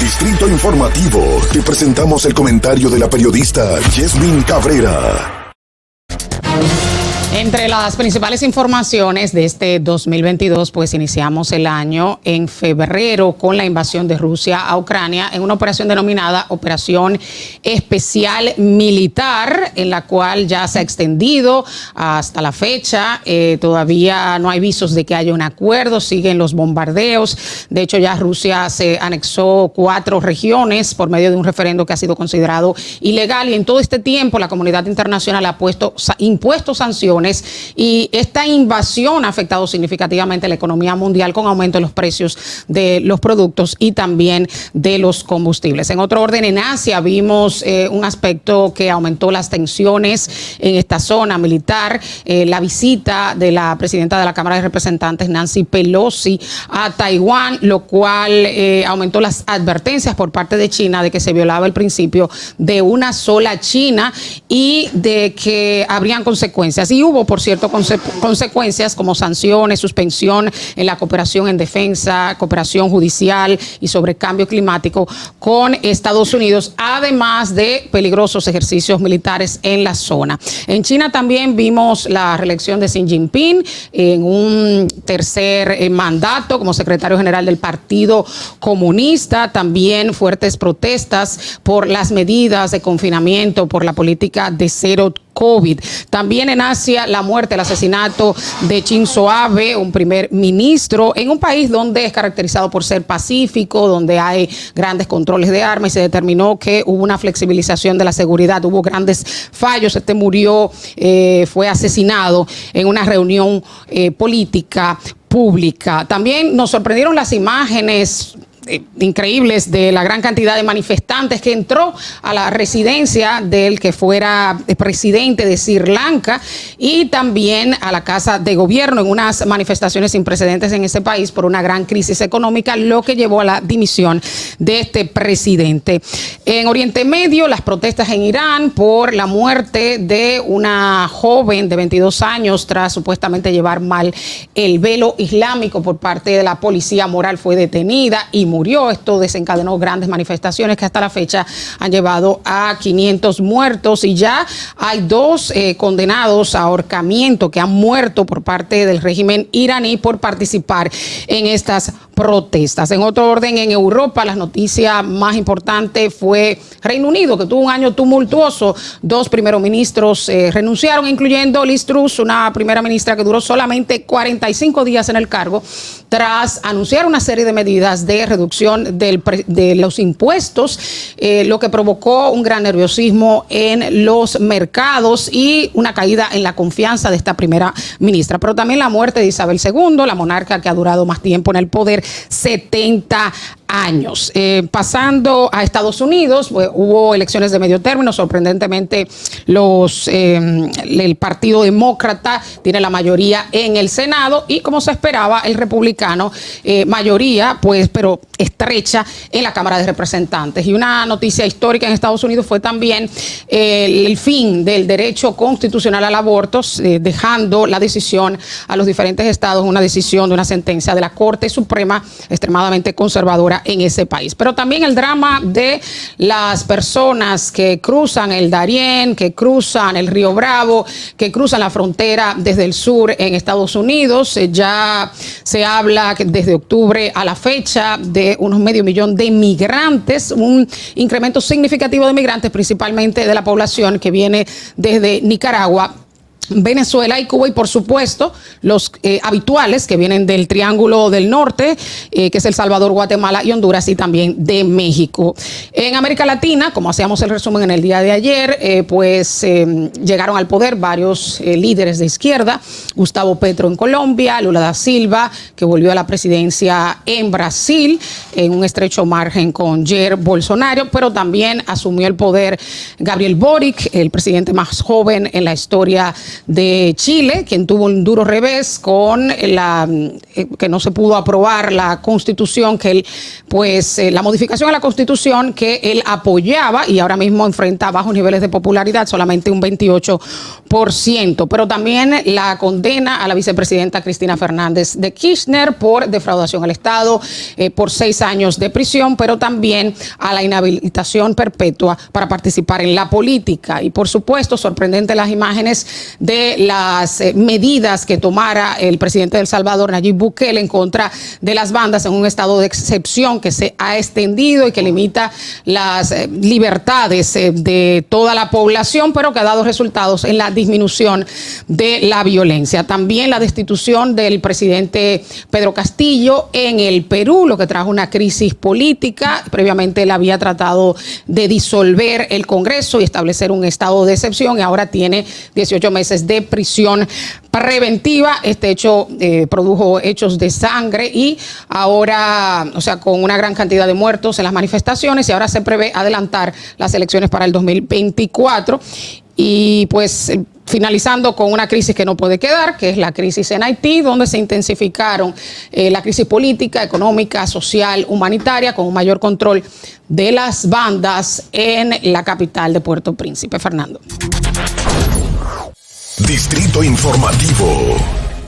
Distrito Informativo, te presentamos el comentario de la periodista Yasmín Cabrera. Entre las principales informaciones de este 2022, pues iniciamos el año en febrero con la invasión de Rusia a Ucrania en una operación denominada Operación Especial Militar, en la cual ya se ha extendido hasta la fecha. Todavía no hay visos de que haya un acuerdo, siguen los bombardeos. De hecho, ya Rusia se anexó 4 regiones por medio de un referendo que ha sido considerado ilegal, y en todo este tiempo la comunidad internacional ha impuesto sanciones, y esta invasión ha afectado significativamente la economía mundial con aumento de los precios de los productos y también de los combustibles. En otro orden, en Asia vimos un aspecto que aumentó las tensiones en esta zona militar, la visita de la presidenta de la Cámara de Representantes, Nancy Pelosi, a Taiwán, lo cual aumentó las advertencias por parte de China de que se violaba el principio de una sola China y de que habrían consecuencias. Y hubo, por cierto, consecuencias como sanciones, suspensión en la cooperación en defensa, cooperación judicial y sobre cambio climático con Estados Unidos, además de peligrosos ejercicios militares en la zona. En China también vimos la reelección de Xi Jinping en un tercer mandato como secretario general del Partido Comunista. También fuertes protestas por las medidas de confinamiento, por la política de cero COVID. También en Asia, la muerte, el asesinato de Shinzo Abe, un primer ministro, en un país donde es caracterizado por ser pacífico, donde hay grandes controles de armas, y se determinó que hubo una flexibilización de la seguridad, hubo grandes fallos. Este murió, fue asesinado en una reunión política pública. También nos sorprendieron las imágenes increíbles de la gran cantidad de manifestantes que entró a la residencia del que fuera presidente de Sri Lanka y también a la casa de gobierno, en unas manifestaciones sin precedentes en ese país por una gran crisis económica, lo que llevó a la dimisión de este presidente. En Oriente Medio, las protestas en Irán por la muerte de una joven de 22 años tras supuestamente llevar mal el velo islámico por parte de la policía moral, fue detenida y murió. Esto desencadenó grandes manifestaciones que hasta la fecha han llevado a 500 muertos, y ya hay 2 condenados a ahorcamiento que han muerto por parte del régimen iraní por participar en estas protestas. En otro orden, en Europa, la noticia más importante fue Reino Unido, que tuvo un año tumultuoso. 2 primeros ministros renunciaron, incluyendo Liz Truss, una primera ministra que duró solamente 45 días en el cargo, tras anunciar una serie de medidas de reducción de los impuestos, lo que provocó un gran nerviosismo en los mercados y una caída en la confianza de esta primera ministra. Pero también la muerte de Isabel II, la monarca que ha durado más tiempo en el poder, 70 años. Pasando a Estados Unidos, pues, hubo elecciones de medio término. Sorprendentemente, el Partido Demócrata tiene la mayoría en el Senado y, como se esperaba, el republicano mayoría, pues, pero estrecha en la Cámara de Representantes. Y una noticia histórica en Estados Unidos fue también el fin del derecho constitucional al aborto, dejando la decisión a los diferentes estados, una decisión de una sentencia de la Corte Suprema extremadamente conservadora en ese país. Pero también el drama de las personas que cruzan el Darién, que cruzan el Río Bravo, que cruzan la frontera desde el sur en Estados Unidos. Ya se habla que desde octubre a la fecha de unos 500,000 de migrantes, un incremento significativo de migrantes, principalmente de la población que viene desde Nicaragua, Venezuela y Cuba, y por supuesto los habituales que vienen del Triángulo del Norte, que es El Salvador, Guatemala y Honduras, y también de México. En América Latina, como hacíamos el resumen en el día de ayer, llegaron al poder varios líderes de izquierda: Gustavo Petro en Colombia, Lula da Silva, que volvió a la presidencia en Brasil en un estrecho margen con Jair Bolsonaro, pero también asumió el poder Gabriel Boric, el presidente más joven en la historia de Chile, quien tuvo un duro revés con que no se pudo aprobar la Constitución, que él, pues, la modificación a la Constitución que él apoyaba, y ahora mismo enfrenta bajos niveles de popularidad, solamente un 28%. Pero también la condena a la vicepresidenta Cristina Fernández de Kirchner por defraudación al Estado, por 6 años de prisión, pero también a la inhabilitación perpetua para participar en la política. Y por supuesto, sorprendente las imágenes de las medidas que tomara el presidente de El Salvador, Nayib Bukele, en contra de las bandas en un estado de excepción que se ha extendido y que limita las libertades de toda la población, pero que ha dado resultados en la disminución de la violencia. También la destitución del presidente Pedro Castillo en el Perú, lo que trajo una crisis política. Previamente él había tratado de disolver el Congreso y establecer un estado de excepción, y ahora tiene 18 meses de prisión preventiva. Este hecho produjo hechos de sangre y ahora, o sea, con una gran cantidad de muertos en las manifestaciones, y ahora se prevé adelantar las elecciones para el 2024. Y pues finalizando con una crisis que no puede quedar, que es la crisis en Haití, donde se intensificaron la crisis política, económica, social, humanitaria, con un mayor control de las bandas en la capital de Puerto Príncipe. Fernando. Distrito Informativo.